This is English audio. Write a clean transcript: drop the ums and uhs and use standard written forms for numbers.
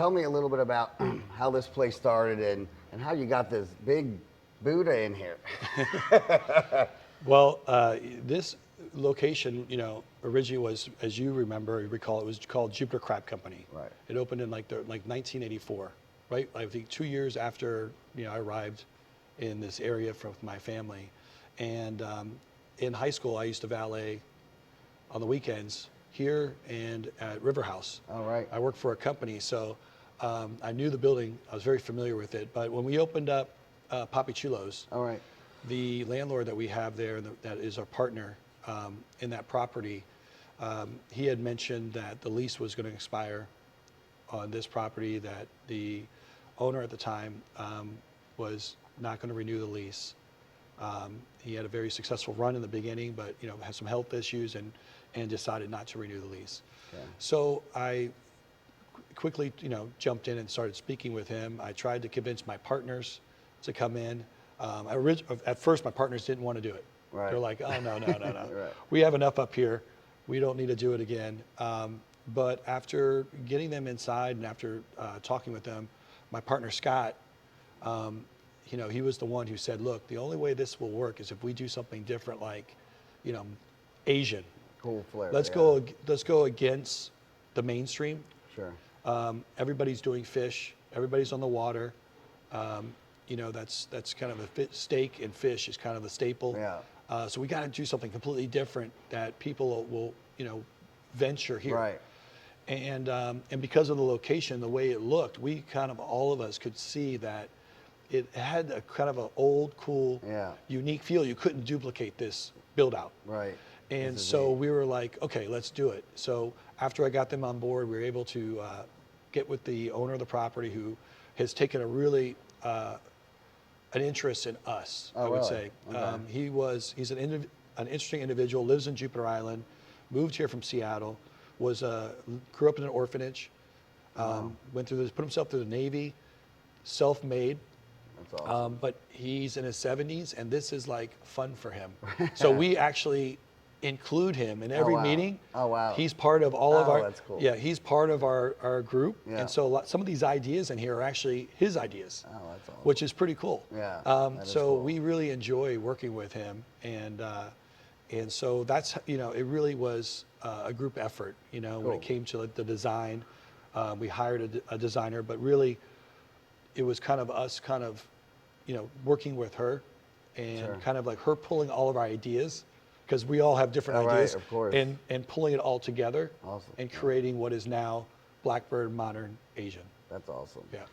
tell me a little bit about how this place started and how you got this big Buddha in here. Well, this location, originally was, as you recall, it was called Jupiter Crab Company. Right. It opened in like 1984, right? I think 2 years after I arrived in this area with my family, and in high school I used to valet on the weekends here and at River House. All right. I worked for a company, so I knew the building. I was very familiar with it. But when we opened up Papi Chulo's, All right. the landlord that we have there, that is our partner in that property, he had mentioned that the lease was going to expire on this property, that the owner at the time was not going to renew the lease. He had a very successful run in the beginning, but had some health issues and decided not to renew the lease. Okay. So I quickly jumped in and started speaking with him. I tried to convince my partners to come in. At first, my partners didn't want to do it. Right. They're like, oh, no. Right. We have enough up here. We don't need to do it again. But after getting them inside and after talking with them, my partner, Scott, he was the one who said, look, the only way this will work is if we do something different, like, Asian. Cool flair. Let's go against the mainstream. Sure. Everybody's doing fish. Everybody's on the water. That's kind of steak and fish is kind of the staple. Yeah. So we got to do something completely different that people will, venture here. Right. And because of the location, the way it looked, we kind of, all of us could see that it had a kind of an old, cool, unique feel. You couldn't duplicate this build out. Right. And so we were like, okay, let's do it. So after I got them on board, we were able to get with the owner of the property, who has taken a really an interest in us, I would say. Okay. He's an interesting individual, lives in Jupiter Island, moved here from Seattle, grew up in an orphanage, went through put himself through the Navy, self-made. That's awesome. But he's in his 70s, and this is like fun for him. So we actually include him in every meeting. Oh, wow. He's part of all of our. That's cool. Yeah, he's part of our group, Yeah. and so some of these ideas in here are actually his ideas. Oh, that's awesome. Which is pretty cool. Yeah. So cool. we really enjoy working with him, and so that's it really was a group effort. When it came to the design, we hired a designer, but really it was kind of us working with her, and kind of like her pulling all of our ideas, because we all have different ideas, right, of course. and pulling it all together, Awesome. and creating what is now Blackbird Modern Asian. That's awesome. Yeah.